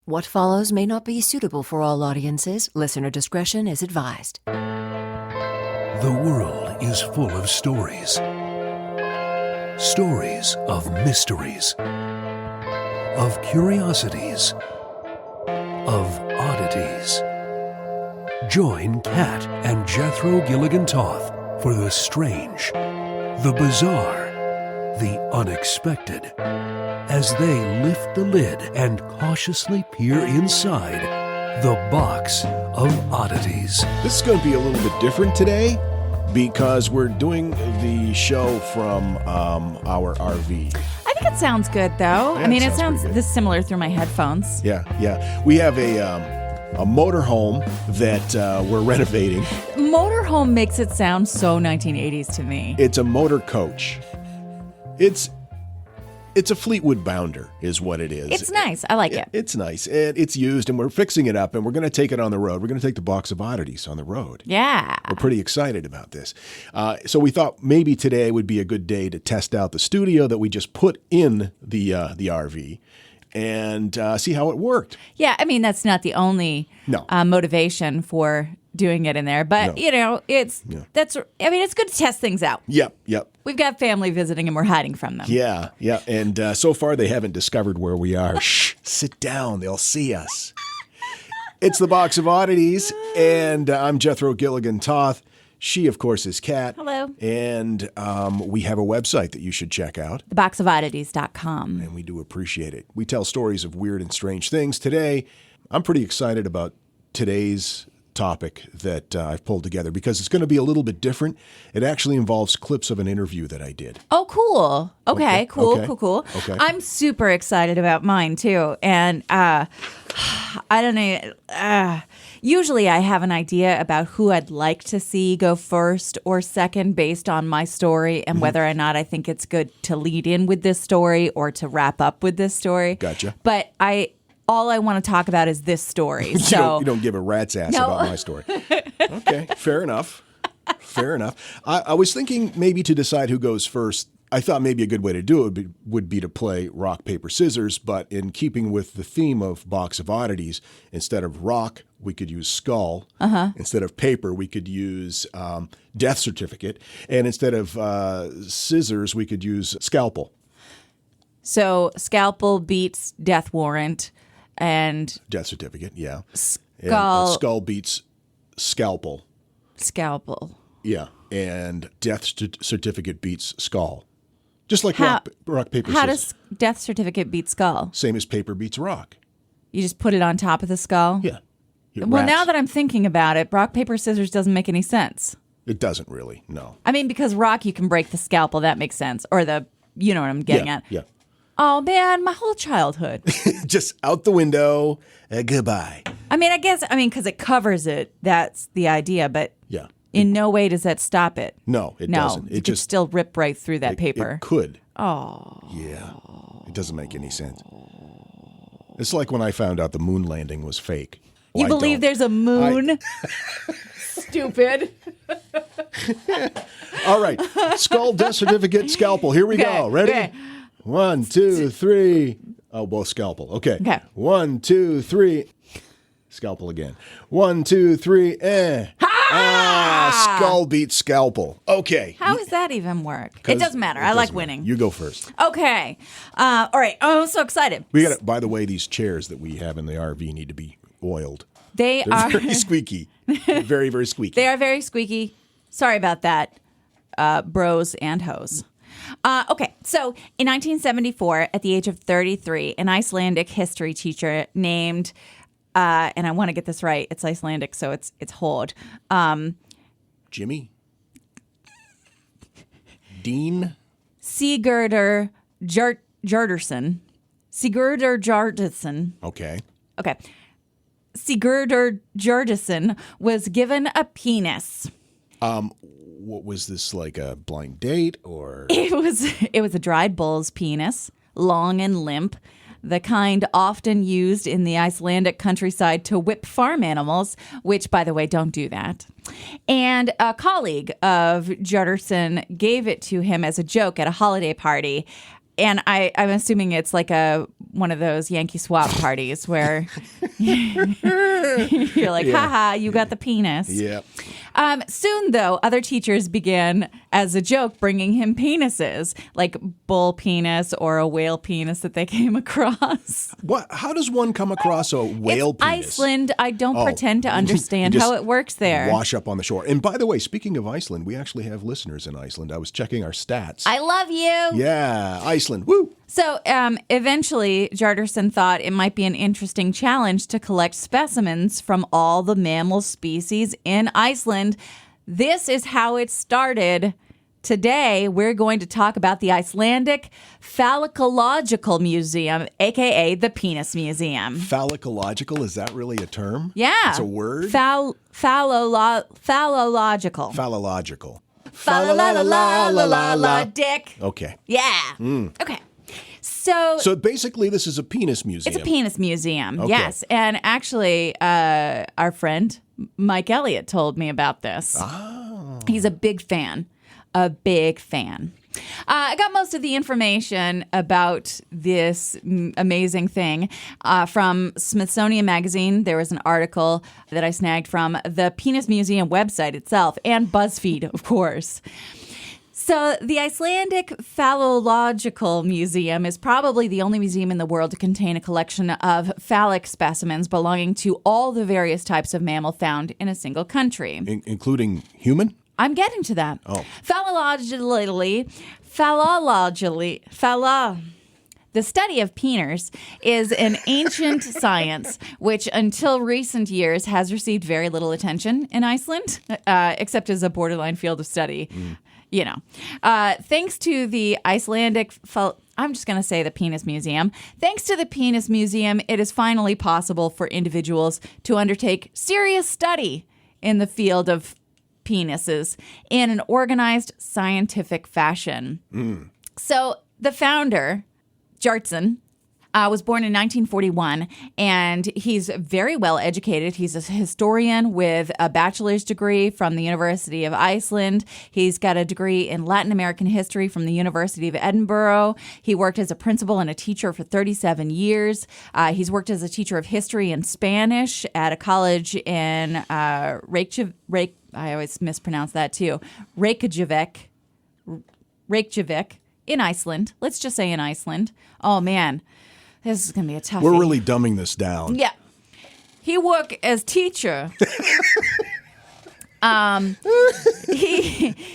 What follows may not be suitable for all audiences. Listener discretion is advised. The world is full of stories. Stories of mysteries, of curiosities, of oddities. Join Kat and Jethro Gilligan Toth for the strange, the bizarre, the unexpected, as they lift the lid and cautiously peer inside the box of oddities. This is going to be a little bit different today because we're doing the show from our RV. I think it sounds good, though. Yeah, I mean, it it sounds sounds this similar through my headphones. Yeah. We have a motorhome that we're renovating. Motorhome makes it sound so 1980s to me. It's a motor coach. It's a Fleetwood Bounder is what it is. It's nice. I like it. It's nice. And it's used, and we're fixing it up, and we're going to take it on the road. We're going to take the Box of Oddities on the road. Yeah. We're pretty excited about this. So we thought maybe today would be a good day to test out the studio that we just put in the RV and see how it worked. Yeah, I mean, that's not the only motivation for doing it in there. But, it's good to test things out. Yep. We've got family visiting and we're hiding from them. Yeah. And so far they haven't discovered where we are. Shh, sit down. They'll see us. It's the Box of Oddities, and I'm Jethro Gilligan Toth. She, of course, is Kat. Hello. And we have a website that you should check out. theboxofoddities.com. And we do appreciate it. We tell stories of weird and strange things. Today, I'm pretty excited about today's topic that I've pulled together because it's going to be a little bit different. It actually involves clips of an interview that I did. Oh, cool. Okay, cool. Okay. I'm super excited about mine, too. And I don't know. Usually I have an idea about who I'd like to see go first or second based on my story and whether or not I think it's good to lead in with this story or to wrap up with this story. Gotcha. But all I want to talk about is this story. You don't give a rat's ass about my story. Okay, fair enough. I was thinking maybe to decide who goes first, I thought maybe a good way to do it would be to play rock, paper, scissors, but in keeping with the theme of Box of Oddities, instead of rock, we could use skull. Instead of paper, we could use death certificate. And instead of scissors, we could use scalpel. So scalpel beats death warrant. And death certificate, yeah. Skull. And skull beats scalpel. Scalpel. Yeah. And death certificate beats skull. Just like rock, paper, scissors. How does death certificate beat skull? Same as paper beats rock. You just put it on top of the skull? Yeah. Well, now that I'm thinking about it, rock, paper, scissors doesn't make any sense. It doesn't really, no. I mean, because rock, you can break the scalpel. That makes sense. Or you know what I'm getting at. Yeah. Oh, man, my whole childhood. Just out the window, goodbye. I mean, because it covers it. That's the idea. But yeah, in no way does that stop it. No, it doesn't. It could still rip right through that paper. It could. Oh. Yeah. It doesn't make any sense. It's like when I found out the moon landing was fake. You believe there's a moon? Stupid. All right. Skull, death certificate, scalpel. Here we go. Ready? Okay. 1, 2, 3. Oh, both scalpel. Okay. 1, 2, 3. Scalpel again. 1, 2, 3. Skull beats scalpel. Okay. How does that even work? It doesn't matter. I like winning. You go first. Okay. All right. Oh, I'm so excited. By the way, these chairs that we have in the RV need to be oiled. They're very squeaky. Very, very squeaky. They are very squeaky. Sorry about that, bros and hoes. Okay, so in 1974, at the age of 33, an Icelandic history teacher named, and I want to get this right, it's Icelandic, so it's Hord. Jimmy? Dean? Sigurdur Jardarsson. Sigurdur Jardarsson. Okay. Sigurdur Jardarsson was given a penis. What was this, like a blind date or? It was a dried bull's penis, long and limp, the kind often used in the Icelandic countryside to whip farm animals, which, by the way, don't do that. And a colleague of Jardarsson gave it to him as a joke at a holiday party. And I'm assuming it's like one of those Yankee swap parties where you're like, haha, you got the penis. Yeah. Soon, though, other teachers began, as a joke, bringing him penises, like bull penis or a whale penis that they came across. What? How does one come across a whale It's penis? Iceland. I don't pretend to understand You just how it works there. Wash up on the shore. And by the way, speaking of Iceland, we actually have listeners in Iceland. I was checking our stats. I love you. Yeah, Iceland. Woo! So eventually, Jarderson thought it might be an interesting challenge to collect specimens from all the mammal species in Iceland. This is how it started. Today, we're going to talk about the Icelandic Phallicological Museum, a.k.a. the Penis Museum. Phallicological, is that really a term? Yeah. It's a word? Phallological. Phallological. Fa-la-la-la-la-la-la, dick. Okay. Yeah. Okay. So basically, this is a penis museum. it's a penis museum, Okay. yes. And actually, our friend Mike Elliott told me about this. Oh. He's a big fan. I got most of the information about this amazing thing from Smithsonian Magazine. There was an article that I snagged from the Penis Museum website itself and BuzzFeed, of course. So the Icelandic Phallological Museum is probably the only museum in the world to contain a collection of phallic specimens belonging to all the various types of mammal found in a single country. Including human? I'm getting to that. Oh. The study of peners is an ancient science which until recent years has received very little attention in Iceland, except as a borderline field of study. You know, thanks to the Icelandic, I'm just going to say the Penis Museum. Thanks to the Penis Museum, it is finally possible for individuals to undertake serious study in the field of penises in an organized scientific fashion. So the founder, Jartsson, was born in 1941, and he's very well educated. He's a historian with a bachelor's degree from the University of Iceland. He's got a degree in Latin American history from the University of Edinburgh. He worked as a principal and a teacher for 37 years. He's worked as a teacher of history and Spanish at a college in Reykjavik. I always mispronounce that too. Reykjavik in Iceland. Let's just say in Iceland. Oh, man. This is going to be a toughie. We're really dumbing this down. Yeah. He worked as teacher.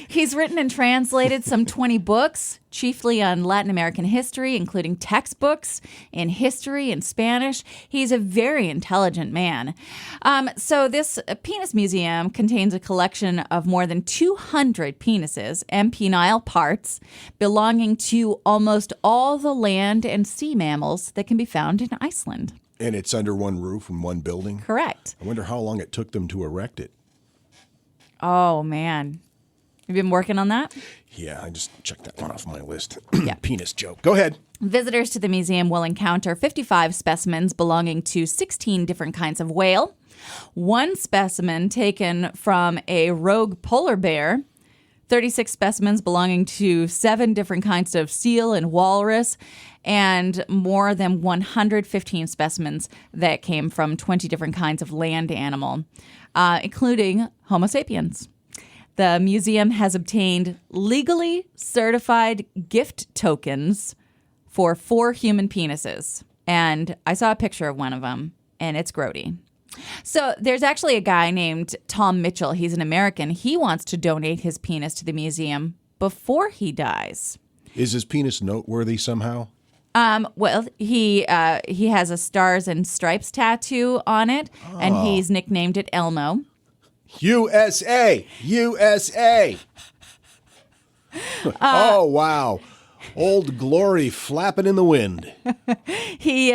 He's written and translated some 20 books, chiefly on Latin American history, including textbooks in history and Spanish. He's a very intelligent man. So this Penis Museum contains a collection of more than 200 penises and penile parts belonging to almost all the land and sea mammals that can be found in Iceland. And it's under one roof in one building? Correct. I wonder how long it took them to erect it. Oh, man. Have you been working on that? Yeah, I just checked that one off my list. Yeah. Penis joke. Go ahead. Visitors to the museum will encounter 55 specimens belonging to 16 different kinds of whale, one specimen taken from a rogue polar bear, 36 specimens belonging to 7 different kinds of seal and walrus, and more than 115 specimens that came from 20 different kinds of land animal, including Homo sapiens. The museum has obtained legally certified gift tokens for 4 human penises. And I saw a picture of one of them, and it's grody. So there's actually a guy named Tom Mitchell. He's an American. He wants to donate his penis to the museum before he dies. Is his penis noteworthy somehow? Well, he has a stars and stripes tattoo on it, and he's nicknamed it Elmo. USA! USA! Oh, wow. Old Glory flapping in the wind. He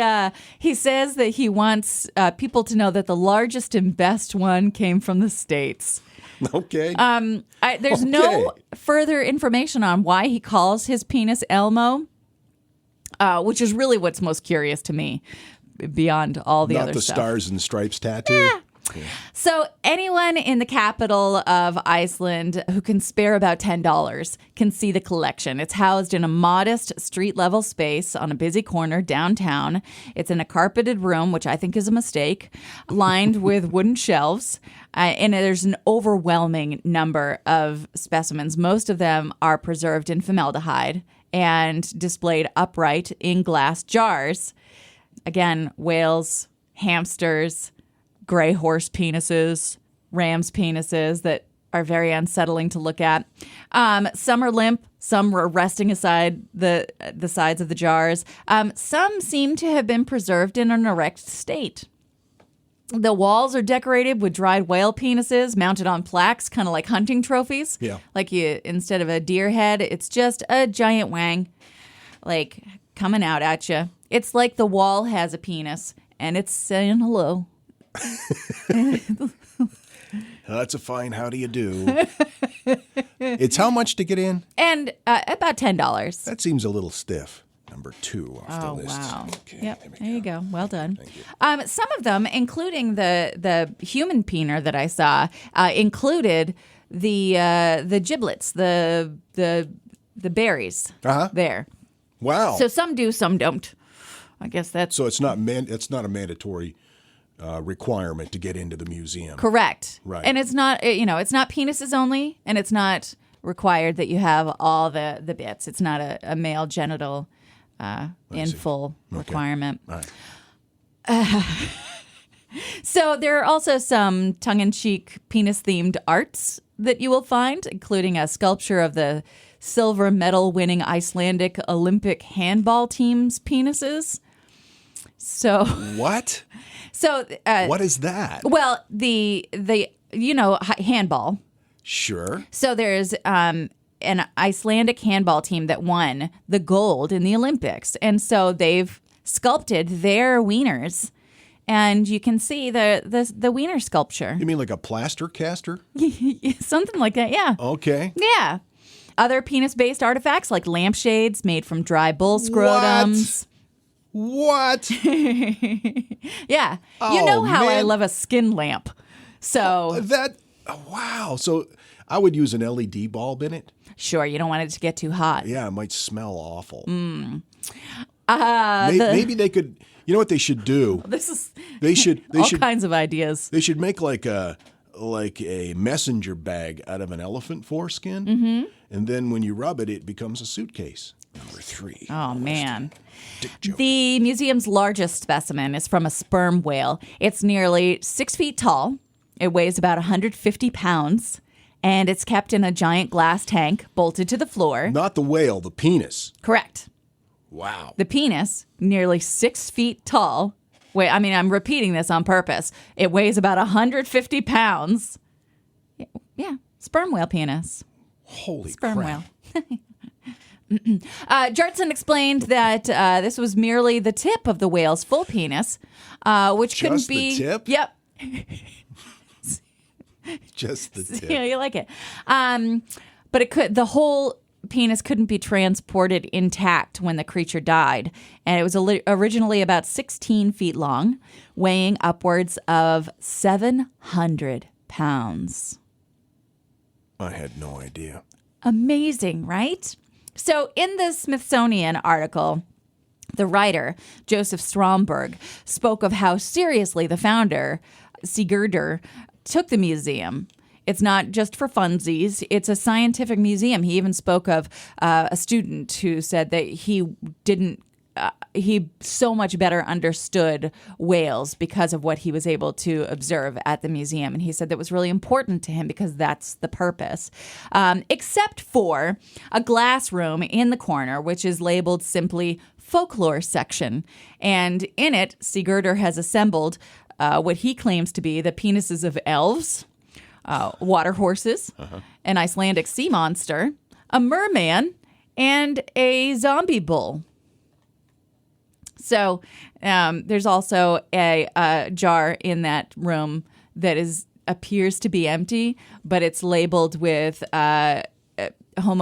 says that he wants people to know that the largest and best one came from the States. Okay. There's no further information on why he calls his penis Elmo, which is really what's most curious to me, beyond all the Not other the stuff. stars and stripes tattoo? So anyone in the capital of Iceland who can spare about $10 can see the collection. It's housed in a modest street-level space on a busy corner downtown. It's in a carpeted room, which I think is a mistake, lined with wooden shelves. And there's an overwhelming number of specimens. Most of them are preserved in formaldehyde and displayed upright in glass jars. Again, whales, hamsters, gray horse penises, ram's penises that are very unsettling to look at. Some are limp. Some are resting aside the sides of the jars. Some seem to have been preserved in an erect state. The walls are decorated with dried whale penises mounted on plaques, kind of like hunting trophies. Yeah. Like instead of a deer head, it's just a giant wang, like coming out at you. It's like the wall has a penis and it's saying hello. That's a fine how do you do. It's how much to get in? And about $10. That seems a little stiff. Number 2 off the list. Wow. Okay, Yep. There you go. Well done. Thank you. Some of them, including the human peener that I saw, included the giblets, the berries there. Wow. So some do, some don't. I guess that's So it's not a mandatory requirement to get into the museum. correct. Right. And it's not it's not penises only, and it's not required that you have all the bits. It's not a male genital in full requirement. All right. So there are also some tongue-in-cheek penis-themed arts that you will find, including a sculpture of the silver medal-winning Icelandic Olympic handball team's penises. So What? So What is that? well, the handball. Sure. So there's an Icelandic handball team that won the gold in the Olympics, and so they've sculpted their wieners, and you can see the wiener sculpture, You mean like a plaster caster? something like that. Yeah, Okay. yeah. Other penis-based artifacts like lampshades made from dry bull scrotums. What? Yeah, you Oh, know how I man. love a skin lamp. So Wow. So I would use an LED bulb in it. sure, you don't want it to get too hot. Yeah, it might smell awful. Uh, Maybe they could. You know what they should do? This is They should. They all should. kinds of ideas. They should make like a messenger bag out of an elephant foreskin, and then when you rub it, it becomes a suitcase. Number 3. Oh, man. Dick joke. The museum's largest specimen is from a sperm whale. It's nearly 6 feet tall. It weighs about 150 pounds, and it's kept in a giant glass tank bolted to the floor. Not the whale, the penis. Correct. Wow. The penis, nearly 6 feet tall. Wait, I mean, I'm repeating this on purpose. It weighs about 150 pounds. Yeah, sperm whale penis. Holy Sperm crap. whale. Jartson explained that this was merely the tip of the whale's full penis, which couldn't Just the be. tip? Yep. Just the tip. Yeah, you like it. But it could. The whole penis couldn't be transported intact when the creature died, and it was originally about 16 feet long, weighing upwards of 700 pounds. I had no idea. Amazing, right? So in the Smithsonian article, the writer, Joseph Stromberg, spoke of how seriously the founder, Sigurdur, took the museum. It's not just for funsies. It's a scientific museum. He even spoke of a student who said that he so much better understood whales because of what he was able to observe at the museum. And he said that was really important to him because that's the purpose. Except for a glass room in the corner, which is labeled simply folklore section. And in it, Sigurdur has assembled what he claims to be the penises of elves, water horses, an Icelandic sea monster, a merman, and a zombie bull. So there's also a jar in that room that appears to be empty, but it's labeled with Homo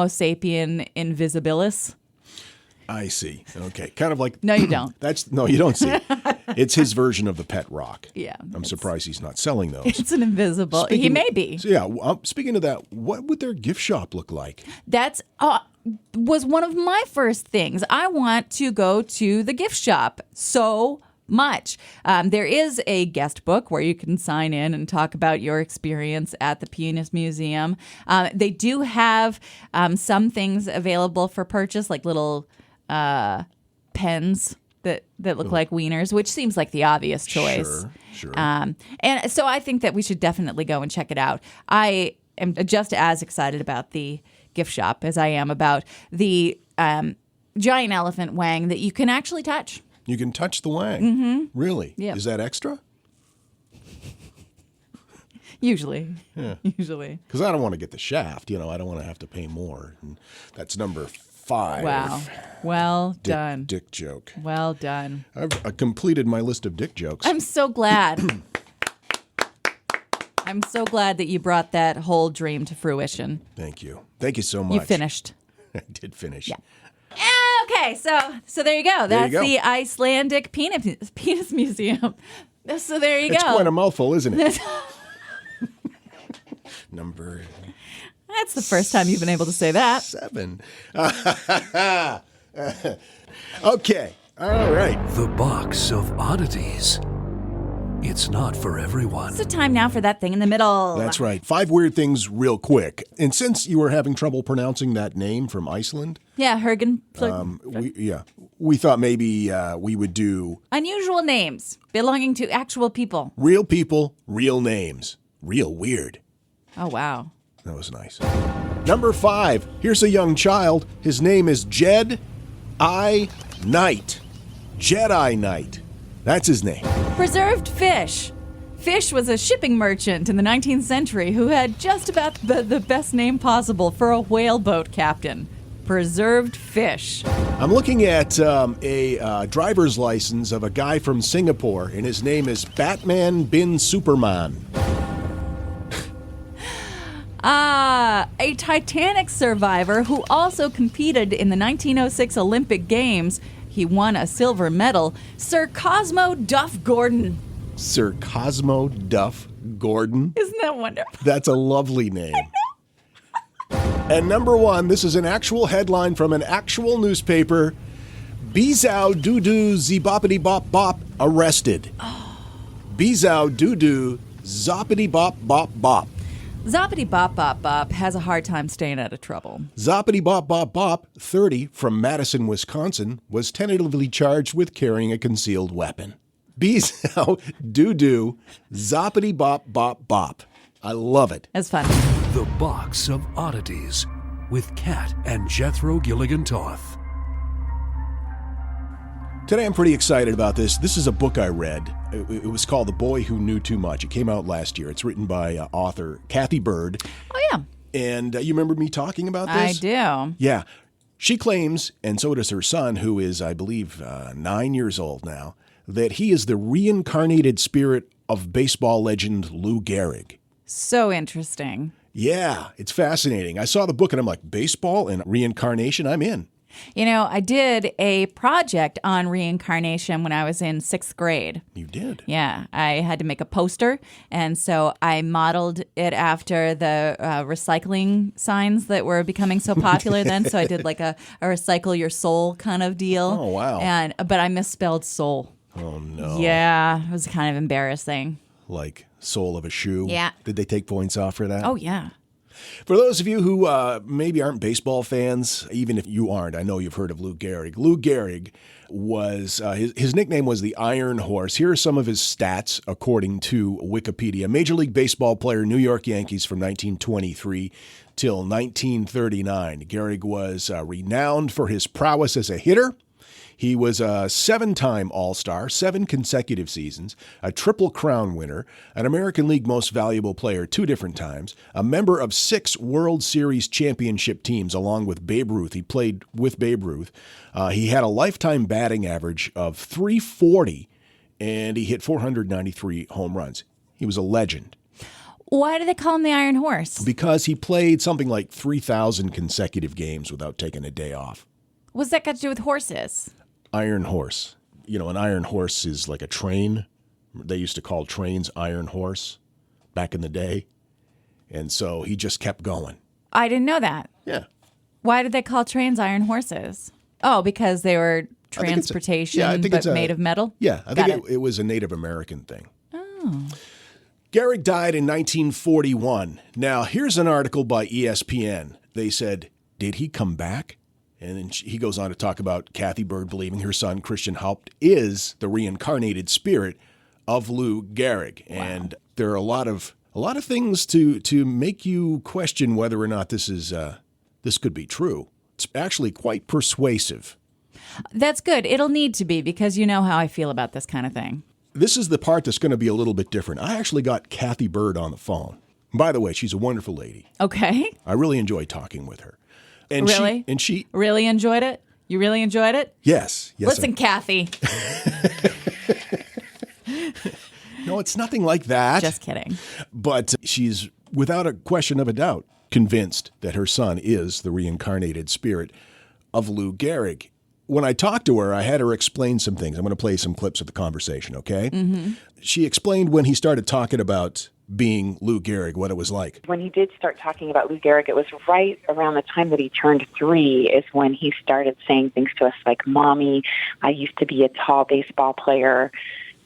sapien invisibilis. I see. Okay. Kind of like. No, you don't. No, you don't see it. It's his version of the pet rock. Yeah. I'm surprised he's not selling those. It's an invisible. He may be. So yeah. Speaking of that, what would their gift shop look like? That's was one of my first things. I want to go to the gift shop so much. There is a guest book where you can sign in and talk about your experience at the Penis Museum. They do have some things available for purchase, like little pens that look like wieners, which seems like the obvious choice. Sure. And so I think that we should definitely go and check it out. I am just as excited about the gift shop as I am about the giant elephant wang that you can actually touch. You can touch the wang? Mm-hmm. Really? Yeah. Is that extra? Usually. Yeah. Usually. Because I don't want to get the shaft. I don't want to have to pay more. And that's number 5. Wow. Well done. Dick joke. Well done. I've completed my list of dick jokes. I'm so glad. I'm so glad that you brought that whole dream to fruition. Thank you. Thank you so much. You finished. I did finish. Yeah. Okay, so there you go. That's the Icelandic Penis Museum. So there you go. It's quite a mouthful, isn't it? Number. That's the first time you've been able to say that. 7. Okay. All right. The Box of Oddities. It's not for everyone. It's the time now for that thing in the middle. That's right. 5 weird things real quick. And since you were having trouble pronouncing that name from Iceland. Yeah, Hergen. We thought maybe we would do unusual names belonging to actual people. Real people, real names. Real weird. Oh, wow. That was nice. Number 5. Here's a young child. His name is Jedi Knight. Jedi Knight. That's his name. Preserved fish. Fish was a shipping merchant in the 19th century who had just about the best name possible for a whaleboat captain. Preserved fish. I'm looking at a driver's license of a guy from Singapore, and his name is Batman bin Superman. A Titanic survivor who also competed in the 1906 Olympic Games. He won a silver medal. Sir Cosmo Duff Gordon. Sir Cosmo Duff Gordon. Isn't that wonderful? That's a lovely name. And number 1, this is an actual headline from an actual newspaper. Bezow Doo-Doo Zeboppity Bop Bop arrested. Bezow Doo-Doo Zoppity Bop Bop Bop. Zoppity Bop Bop Bop has a hard time staying out of trouble. Zoppity Bop Bop Bop, 30, from Madison, Wisconsin, was tentatively charged with carrying a concealed weapon. Bezow Doo-Doo Zoppity Bop Bop Bop. I love it. That's fun. The Box of Oddities with Kat and Jethro Gilligan Toth. Today I'm pretty excited about this. This is a book I read. It was called The Boy Who Knew Too Much. It came out last year. It's written by author Kathy Bird. Oh, yeah. And you remember me talking about this? I do. Yeah. She claims, and so does her son, who is, I believe, 9 years old now, that he is the reincarnated spirit of baseball legend Lou Gerhig. So interesting. Yeah, it's fascinating. I saw the book and I'm like, baseball and reincarnation, I'm in. You know, I did a project on reincarnation when I was in 6th grade. You did? Yeah, I had to make a poster, and so I modeled it after the recycling signs that were becoming so popular then. So I did like a recycle your soul kind of deal. Oh, wow. But I misspelled soul. Oh, no. Yeah, it was kind of embarrassing. Like sole of a shoe? Yeah. Did they take points off for that? Oh, yeah. For those of you who maybe aren't baseball fans, even if you aren't, I know you've heard of Lou Gerhig. Lou Gerhig was, his nickname was the Iron Horse. Here are some of his stats according to Wikipedia. Major League Baseball player, New York Yankees from 1923 till 1939. Gerhig was renowned for his prowess as a hitter. He was a 7-time All-Star, 7 consecutive seasons, a Triple Crown winner, an American League Most Valuable Player 2 different times, a member of 6 World Series championship teams along with Babe Ruth. He played with Babe Ruth. He had a lifetime batting average of .340, and he hit 493 home runs. He was a legend. Why do they call him the Iron Horse? Because he played something like 3,000 consecutive games without taking a day off. What's that got to do with horses? Iron horse. You know, an iron horse is like a train. They used to call trains iron horse back in the day. And so he just kept going. I didn't know that. Yeah. Why did they call trains iron horses? Oh, because they were transportation, but made of metal? Yeah, I think it was a Native American thing. Oh. Gerhig died in 1941. Now, here's an article by ESPN. They said, did he come back? And then he goes on to talk about Kathy Bird believing her son, Christian Haupt, is the reincarnated spirit of Lou Gerhig. Wow. And there are a lot of things to make you question whether or not this could be true. It's actually quite persuasive. That's good. It'll need to be, because you know how I feel about this kind of thing. This is the part that's going to be a little bit different. I actually got Kathy Bird on the phone. By the way, she's a wonderful lady. Okay. I really enjoyed talking with her. And really? She really enjoyed it? You really enjoyed it? Yes. Listen, Kathy. No, it's nothing like that. Just kidding. But she's, without a question of a doubt, convinced that her son is the reincarnated spirit of Lou Gerhig. When I talked to her, I had her explain some things. I'm going to play some clips of the conversation, okay? Mm-hmm. She explained when he started talking about being Lou Gerhig, what it was like. When he did start talking about Lou Gerhig, it was right around the time that he turned 3 is when he started saying things to us like, Mommy, I used to be a tall baseball player.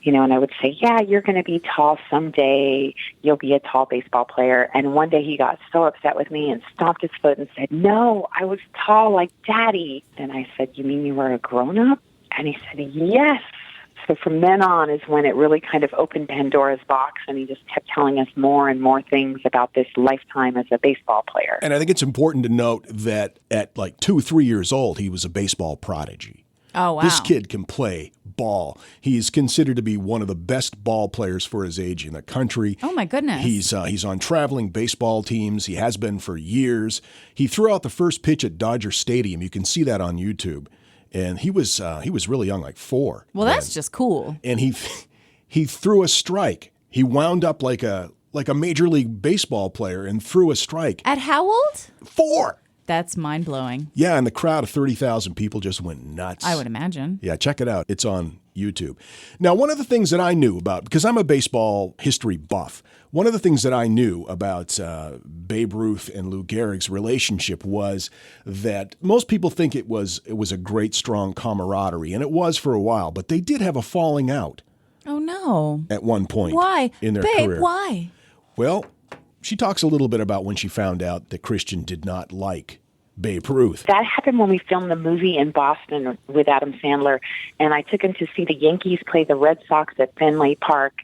You know, and I would say, yeah, you're going to be tall someday. You'll be a tall baseball player. And one day he got so upset with me and stomped his foot and said, no, I was tall like Daddy. And I said, you mean you were a grown-up? And he said, yes. So from then on is when it really kind of opened Pandora's box, and he just kept telling us more and more things about this lifetime as a baseball player. And I think it's important to note that at like 2-3 years old, he was a baseball prodigy. Oh, wow. This kid can play ball. He's considered to be one of the best ball players for his age in the country. Oh, my goodness. He's on traveling baseball teams. He has been for years. He threw out the first pitch at Dodger Stadium. You can see that on YouTube. And he was really young, like 4. Well, that's just cool. And he threw a strike. He wound up like a Major League Baseball player and threw a strike. At how old? 4. That's mind-blowing. Yeah, and the crowd of 30,000 people just went nuts. I would imagine. Yeah, check it out. It's on YouTube. Now, one of the things that I knew about, because I'm a baseball history buff, one of the things that I knew about Babe Ruth and Lou Gehrig's relationship was that most people think it was a great, strong camaraderie, and it was for a while, but they did have a falling out. Oh, no. At one point. Why? In their Babe, career. Why? Well, she talks a little bit about when she found out that Christian did not like Babe Ruth. That happened when we filmed the movie in Boston with Adam Sandler, and I took him to see the Yankees play the Red Sox at Fenway Park,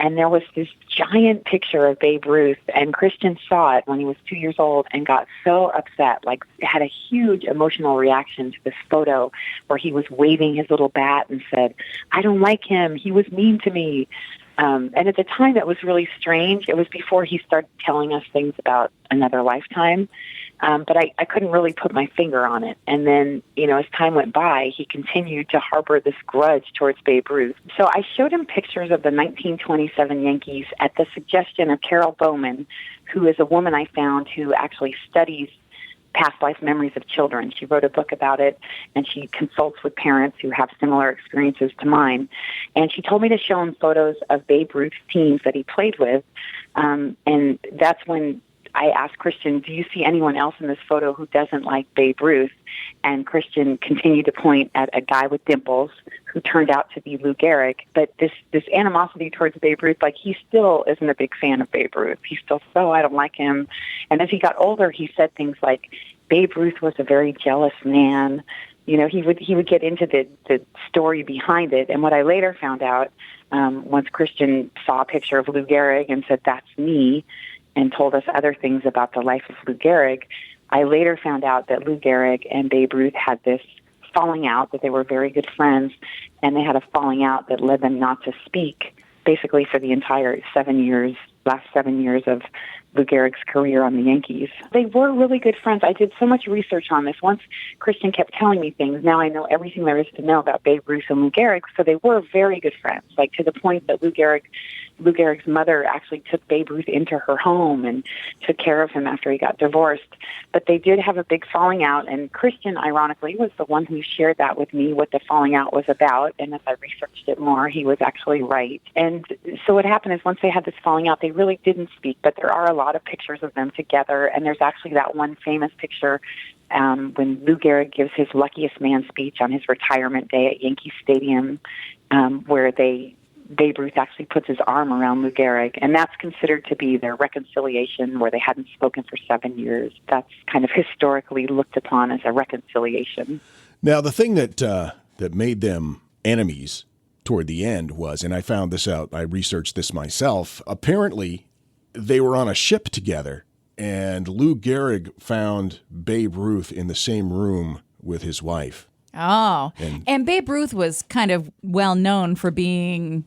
and there was this giant picture of Babe Ruth, and Christian saw it when he was 2 years old and got so upset, like had a huge emotional reaction to this photo where he was waving his little bat and said, I don't like him, he was mean to me. And at the time, that was really strange. It was before he started telling us things about another lifetime. But I couldn't really put my finger on it. And then, you know, as time went by, he continued to harbor this grudge towards Babe Ruth. So I showed him pictures of the 1927 Yankees at the suggestion of Carol Bowman, who is a woman I found who actually studies past life memories of children. She wrote a book about it, and she consults with parents who have similar experiences to mine. And she told me to show him photos of Babe Ruth's teams that he played with. And that's when I asked Christian, do you see anyone else in this photo who doesn't like Babe Ruth? And Christian continued to point at a guy with dimples who turned out to be Lou Gerhig. But this animosity towards Babe Ruth, like he still isn't a big fan of Babe Ruth. He's still, I don't like him. And as he got older, he said things like, Babe Ruth was a very jealous man. You know, he would get into the story behind it. And what I later found out, once Christian saw a picture of Lou Gerhig and said, that's me, and told us other things about the life of Lou Gerhig, I later found out that Lou Gerhig and Babe Ruth had this falling out, that they were very good friends, and they had a falling out that led them not to speak, basically for the entire last 7 years of Lou Gehrig's career on the Yankees. They were really good friends. I did so much research on this. Once Christian kept telling me things, now I know everything there is to know about Babe Ruth and Lou Gehrig, so they were very good friends, like to the point that Lou Gehrig Lou Gehrig's mother actually took Babe Ruth into her home and took care of him after he got divorced. But they did have a big falling out, and Christian, ironically, was the one who shared that with me, what the falling out was about. And as I researched it more, he was actually right. And so what happened is once they had this falling out, they really didn't speak, but there are a lot of pictures of them together. And there's actually that one famous picture when Lou Gehrig gives his luckiest man speech on his retirement day at Yankee Stadium, where Babe Ruth actually puts his arm around Lou Gehrig, and that's considered to be their reconciliation, where they hadn't spoken for 7 years. That's kind of historically looked upon as a reconciliation. Now, the thing that made them enemies toward the end was, and I found this out, I researched this myself, apparently they were on a ship together, and Lou Gehrig found Babe Ruth in the same room with his wife. Oh, and Babe Ruth was kind of well known for being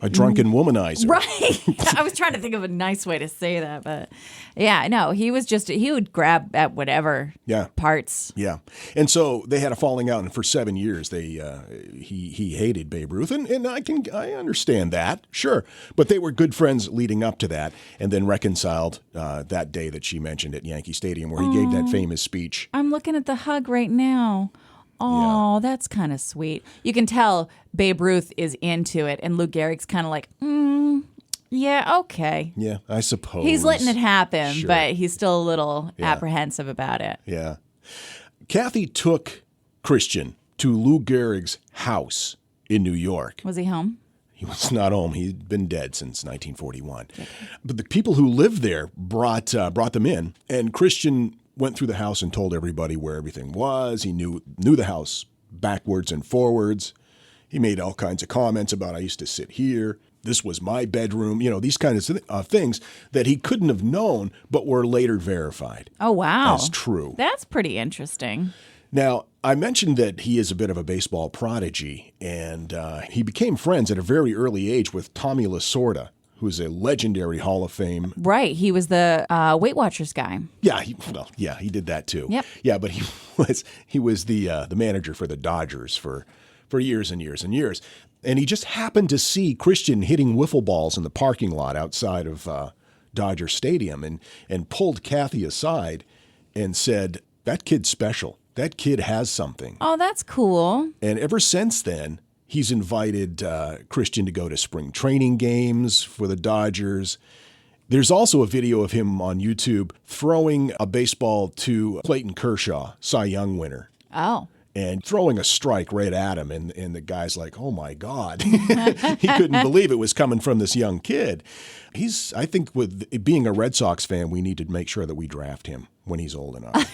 a drunken womanizer. Right. I was trying to think of a nice way to say that, but yeah, no, he would grab at whatever parts. Yeah. And so they had a falling out, and for 7 years he hated Babe Ruth, and I understand that, sure. But they were good friends leading up to that, and then reconciled that day that she mentioned at Yankee Stadium, where he gave that famous speech. I'm looking at the hug right now. Oh, that's kind of sweet. You can tell Babe Ruth is into it, and Lou Gehrig's kind of like, yeah, okay. Yeah, I suppose. He's letting it happen, Sure. but he's still a little apprehensive about it. Yeah. Kathy took Christian to Lou Gehrig's house in New York. Was he home? He was not home. He'd been dead since 1941. Okay. But the people who lived there brought them in, and Christian went through the house and told everybody where everything was. He knew the house backwards and forwards. He made all kinds of comments about, I used to sit here. This was my bedroom. You know, these kinds of things that he couldn't have known, but were later verified. Oh, wow. As true. That's pretty interesting. Now, I mentioned that he is a bit of a baseball prodigy, and he became friends at a very early age with Tommy Lasorda, who's a legendary Hall of Fame. Right. He was the Weight Watchers guy. Yeah, he did that too. Yep. Yeah, but he was the manager for the Dodgers for years and years and years. And he just happened to see Christian hitting wiffle balls in the parking lot outside of Dodger Stadium and pulled Kathy aside and said, "That kid's special. That kid has something." Oh, that's cool. And ever since then, he's invited Christian to go to spring training games for the Dodgers. There's also a video of him on YouTube throwing a baseball to Clayton Kershaw, Cy Young winner. Oh. And throwing a strike right at him. And the guy's like, oh, my God. He couldn't believe it was coming from this young kid. I think with being a Red Sox fan, we need to make sure that we draft him when he's old enough.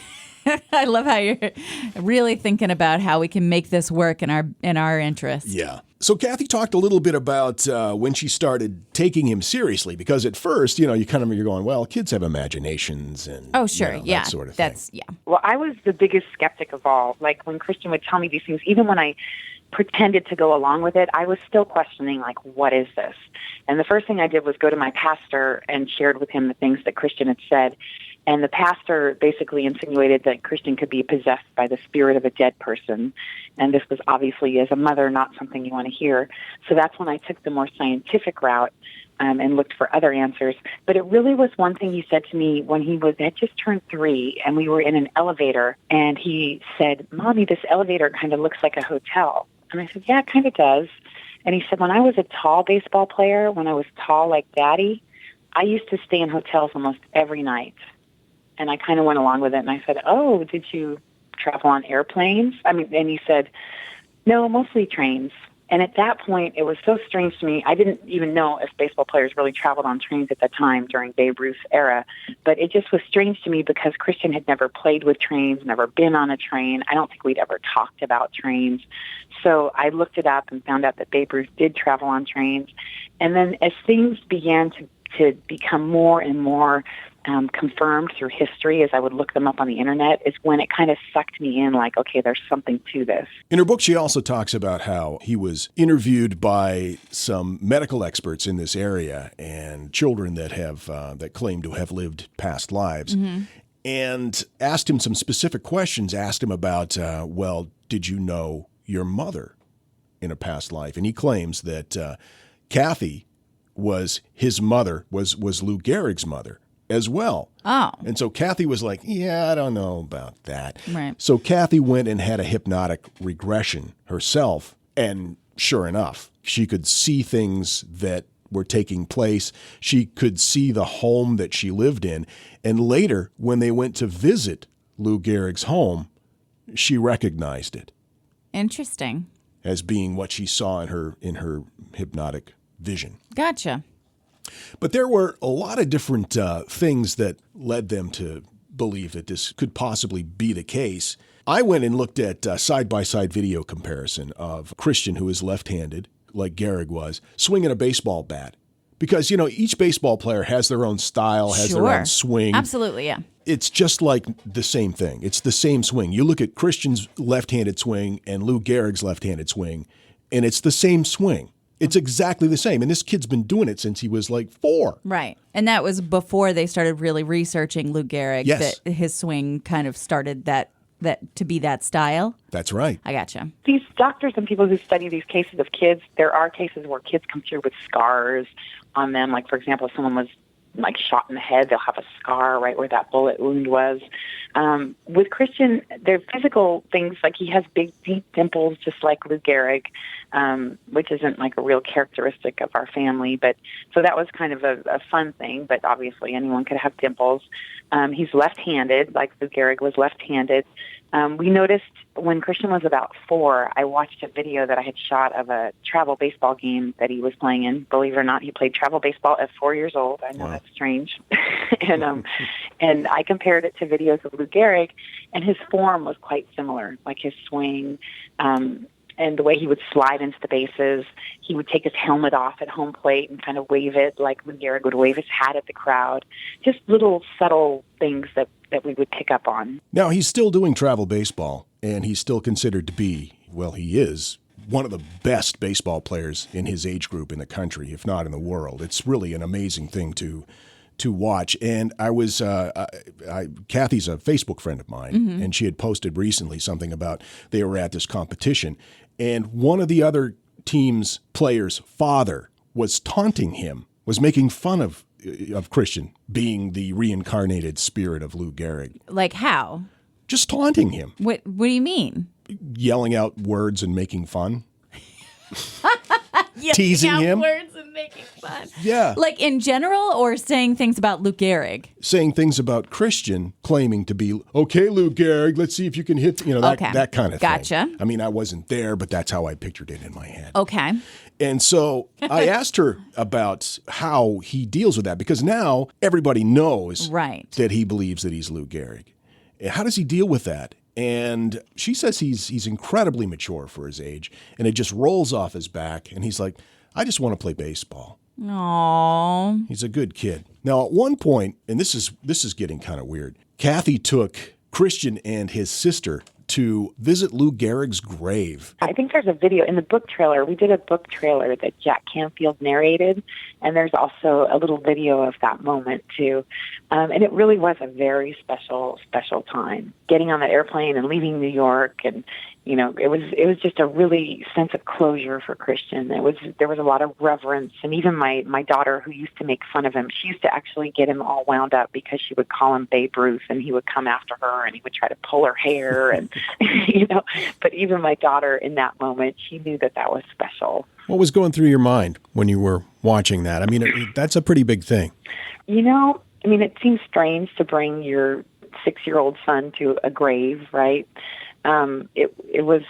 I love how you're really thinking about how we can make this work in our interest. Yeah. So Kathy talked a little bit about when she started taking him seriously, because at first, you're going, well, kids have imaginations and that sort of thing. Well, I was the biggest skeptic of all. Like when Christian would tell me these things, even when I pretended to go along with it, I was still questioning, like, what is this? And the first thing I did was go to my pastor and shared with him the things that Christian had said. And the pastor basically insinuated that Christian could be possessed by the spirit of a dead person. And this was obviously, as a mother, not something you want to hear. So that's when I took the more scientific route and looked for other answers. But it really was one thing he said to me when he had just turned 3, and we were in an elevator. And he said, "Mommy, this elevator kind of looks like a hotel." And I said, "Yeah, it kind of does." And he said, "When I was a tall baseball player, when I was tall like Daddy, I used to stay in hotels almost every night." And I kind of went along with it, and I said, "Oh, did you travel on airplanes?" And he said, "No, mostly trains." And at that point, it was so strange to me. I didn't even know if baseball players really traveled on trains at the time during Babe Ruth's era. But it just was strange to me because Christian had never played with trains, never been on a train. I don't think we'd ever talked about trains. So I looked it up and found out that Babe Ruth did travel on trains. And then as things began to become more and more confirmed through history, as I would look them up on the internet, is when it kind of sucked me in, like, okay, there's something to this. In her book, she also talks about how he was interviewed by some medical experts in this area and children that have that claim to have lived past lives, and asked him some specific questions, asked him about, well, did you know your mother in a past life? And he claims that Kathy was his mother, was Lou Gehrig's mother as well. Oh. And so Kathy was like, yeah, I don't know about that. Right. So Kathy went and had a hypnotic regression herself. And sure enough, she could see things that were taking place. She could see the home that she lived in. And later, when they went to visit Lou Gehrig's home, she recognized it Interesting. as being what she saw in her hypnotic vision. Gotcha. But there were a lot of different things that led them to believe that this could possibly be the case. I went and looked at side-by-side video comparison of Christian, who is left-handed, like Gerhig was, swinging a baseball bat. Because, each baseball player has their own style, has their own swing. Absolutely, yeah. It's just like the same thing. It's the same swing. You look at Christian's left-handed swing and Lou Gehrig's left-handed swing, and it's the same swing. It's exactly the same. And this kid's been doing it since he was like 4. Right. And that was before they started really researching Lou Gehrig. Yes. That his swing kind of started that to be that style. That's right. I gotcha. These doctors and people who study these cases of kids, there are cases where kids come through with scars on them. Like, for example, if someone was like shot in the head, they'll have a scar right where that bullet wound was. With Christian, they're physical things, like he has big, deep dimples, just like Lou Gehrig, which isn't like a real characteristic of our family. But so that was kind of a fun thing, but obviously anyone could have dimples. He's left-handed, like Lou Gehrig was left-handed. We noticed when Christian was about 4, I watched a video that I had shot of a travel baseball game that he was playing in. Believe it or not, he played travel baseball at 4 years old. I know that's strange. And I compared it to videos of Lou Gehrig, and his form was quite similar, like his swing, and the way he would slide into the bases. He would take his helmet off at home plate and kind of wave it like Lou Gehrig would wave his hat at the crowd. Just little subtle things that we would pick up on. Now, he's still doing travel baseball, and he's still considered to be, well, he is one of the best baseball players in his age group in the country, if not in the world. It's really an amazing thing to watch. And I was, Kathy's a Facebook friend of mine, and she had posted recently something about they were at this competition, and one of the other team's players' father was taunting him, was making fun of Christian being the reincarnated spirit of Lou Gehrig. Like how? Just taunting him. What do you mean? Yelling out words and making fun. Teasing him. Words and making fun. Yeah. Like in general, or saying things about Lou Gehrig? Saying things about Christian, claiming to be, okay, Lou Gehrig, let's see if you can hit, that kind of thing. Gotcha. I mean, I wasn't there, but that's how I pictured it in my head. Okay. And so I asked her about how he deals with that, because now everybody knows that he believes that he's Lou Gehrig. How does he deal with that? And she says he's incredibly mature for his age, and it just rolls off his back. And he's like, I just want to play baseball. Aww. He's a good kid. Now, at one point, and this is getting kind of weird, Kathy took Christian and his sister to visit Lou Gehrig's grave. I think there's a video in the book trailer. We did a book trailer that Jack Canfield narrated, and there's also a little video of that moment, too. And it really was a very special, special time. Getting on that airplane and leaving New York, and, it was just a really sense of closure for Christian. There was a lot of reverence, and even my daughter, who used to make fun of him, she used to actually get him all wound up because she would call him Babe Ruth, and he would come after her, and he would try to pull her hair, and But even my daughter, in that moment, she knew that was special. What was going through your mind when you were watching that? I mean, that's a pretty big thing. It seems strange to bring your 6-year-old son to a grave, right? It was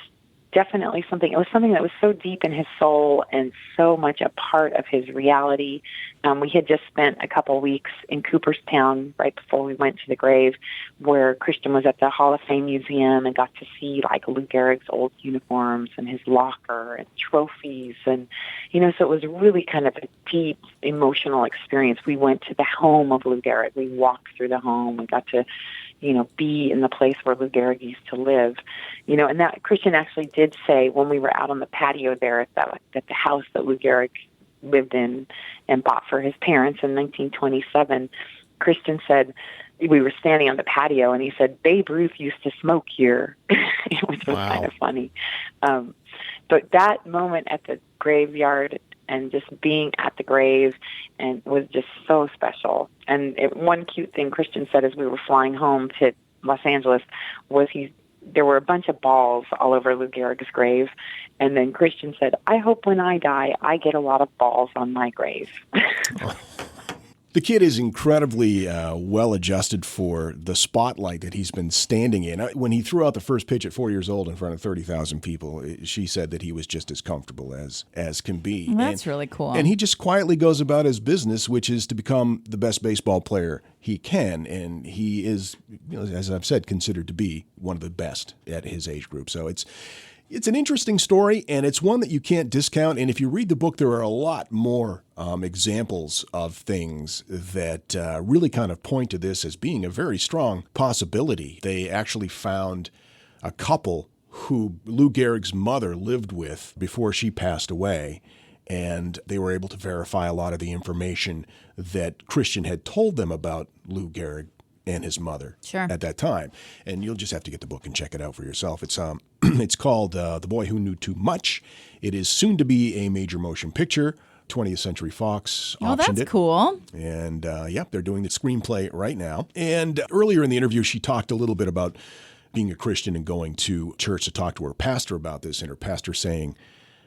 definitely something. It was something that was so deep in his soul and so much a part of his reality. We had just spent a couple weeks in Cooperstown right before we went to the grave, where Christian was at the Hall of Fame Museum and got to see like Lou Gehrig's old uniforms and his locker and trophies. And, so it was really kind of a deep emotional experience. We went to the home of Lou Gehrig. We walked through the home. We got to be in the place where Lou Gehrig used to live, and that Christian actually did say when we were out on the patio there at the house that Lou Gehrig lived in and bought for his parents in 1927, Christian said, we were standing on the patio, and he said, Babe Ruth used to smoke here, which was kind of funny. But that moment at the graveyard, and just being at the grave and was just so special. And one cute thing Christian said as we were flying home to Los Angeles was there were a bunch of balls all over Lou Gehrig's grave. And then Christian said, I hope when I die, I get a lot of balls on my grave. The kid is incredibly well adjusted for the spotlight that he's been standing in. When he threw out the first pitch at 4 years old in front of 30,000 people, she said that he was just as comfortable as can be. Well, that's really cool. And he just quietly goes about his business, which is to become the best baseball player he can. And he is, as I've said, considered to be one of the best at his age group. So it's an interesting story, and it's one that you can't discount. And if you read the book, there are a lot more examples of things that really kind of point to this as being a very strong possibility. They actually found a couple who Lou Gehrig's mother lived with before she passed away, and they were able to verify a lot of the information that Christian had told them about Lou Gehrig and his mother at that time. And you'll just have to get the book and check it out for yourself. It's it's called The Boy Who Knew Too Much. It is soon to be a major motion picture. 20th Century Fox optioned it. Oh, that's cool. And they're doing the screenplay right now. And earlier in the interview, she talked a little bit about being a Christian and going to church to talk to her pastor about this, and her pastor saying,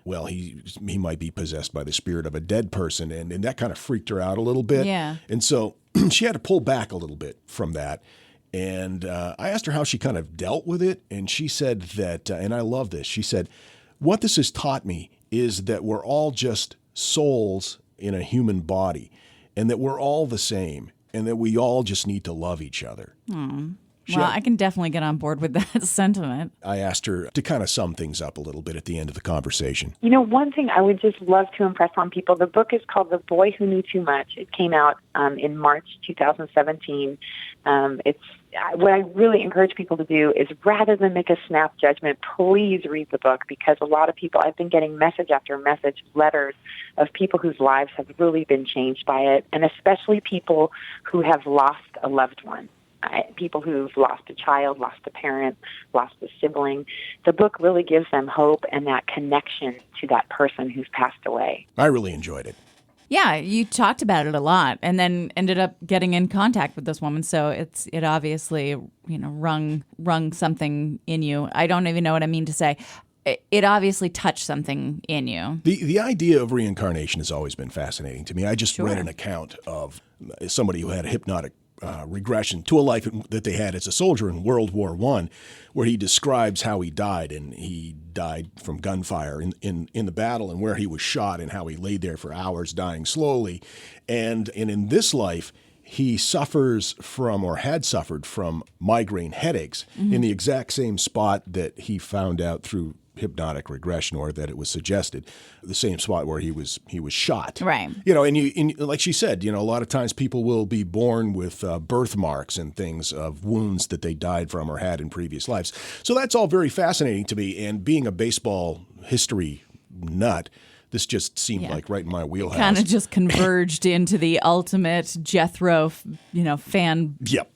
well, he might be possessed by the spirit of a dead person, and that kind of freaked her out a little bit. Yeah. And so she had to pull back a little bit from that. And I asked her how she kind of dealt with it, and she said that, and I love this, she said, what this has taught me is that we're all just souls in a human body, and that we're all the same, and that we all just need to love each other. Well, I can definitely get on board with that sentiment. I asked her to kind of sum things up a little bit at the end of the conversation. One thing I would just love to impress on people, the book is called The Boy Who Knew Too Much. It came out in March 2017. What I really encourage people to do is, rather than make a snap judgment, please read the book, because a lot of people, I've been getting message after message, letters of people whose lives have really been changed by it, and especially people who have lost a loved one. People who've lost a child, lost a parent, lost a sibling. The book really gives them hope and that connection to that person who's passed away. I really enjoyed it. Yeah, you talked about it a lot, and then ended up getting in contact with this woman. So it obviously rung something in you. I don't even know what I mean to say. It obviously touched something in you. The idea of reincarnation has always been fascinating to me. I just read an account of somebody who had a hypnotic regression to a life that they had as a soldier in World War I, where he describes how he died, and he died from gunfire in the battle, and where he was shot, and how he laid there for hours dying slowly. And in this life, he suffers from, or had suffered from, migraine headaches in the exact same spot that he found out through hypnotic regression, or that it was suggested, the same spot where he was shot. Right. And like she said, a lot of times people will be born with birthmarks and things of wounds that they died from or had in previous lives. So that's all very fascinating to me. And being a baseball history nut, this just seemed like right in my wheelhouse. Kind of just converged into the ultimate Jethro, fan. Yep.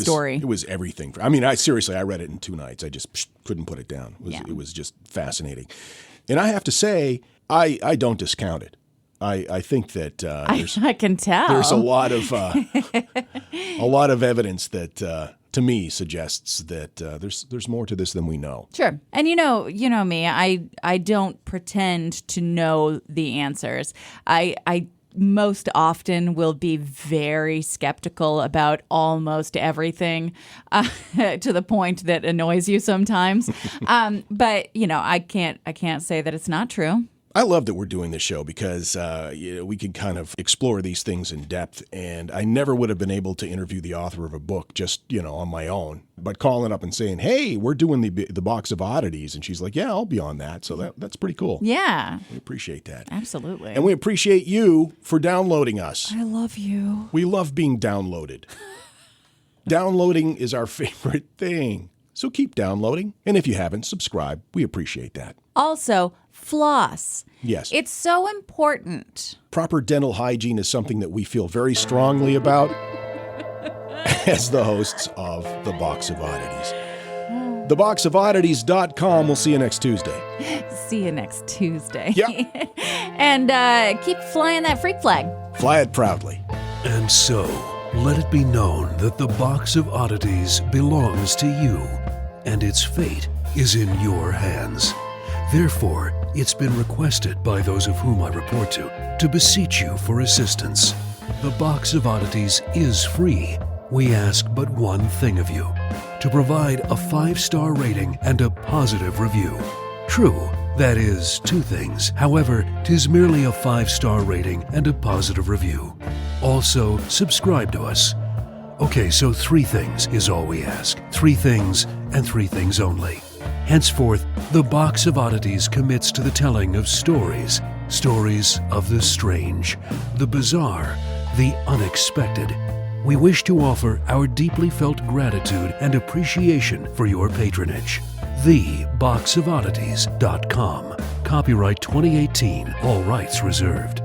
Story. It was everything. I mean, I read it in 2 nights. I just couldn't put it down. It was just fascinating. And I have to say, I don't discount it. I think that I can tell there's a lot of evidence that to me suggests that there's more to this than we know. Sure. And you know me, I don't pretend to know the answers. I most often will be very skeptical about almost everything, to the point that annoys you sometimes. But I can't say that it's not true. I love that we're doing this show because we can kind of explore these things in depth, and I never would have been able to interview the author of a book just, on my own. But calling up and saying, hey, we're doing the Box of Oddities, and she's like, yeah, I'll be on that. So that's pretty cool. Yeah. We appreciate that. Absolutely. And we appreciate you for downloading us. I love you. We love being downloaded. Downloading is our favorite thing. So keep downloading. And if you haven't, subscribe. We appreciate that. Also, floss. Yes. It's so important. Proper dental hygiene is something that we feel very strongly about as the hosts of The Box of Oddities. TheBoxOfOddities.com. We'll see you next Tuesday. See you next Tuesday. Yep. And keep flying that freak flag. Fly it proudly. And so, let it be known that the Box of Oddities belongs to you, and its fate is in your hands. Therefore, it's been requested by those of whom I report to beseech you for assistance. The Box of Oddities is free. We ask but one thing of you, to provide a 5-star rating and a positive review. True, that is 2 things. However, 'tis merely a 5-star rating and a positive review. Also, subscribe to us. Okay, so 3 things is all we ask. 3 things and 3 things only. Henceforth, the Box of Oddities commits to the telling of stories. Stories of the strange, the bizarre, the unexpected. We wish to offer our deeply felt gratitude and appreciation for your patronage. TheBoxOfOddities.com. Copyright 2018. All rights reserved.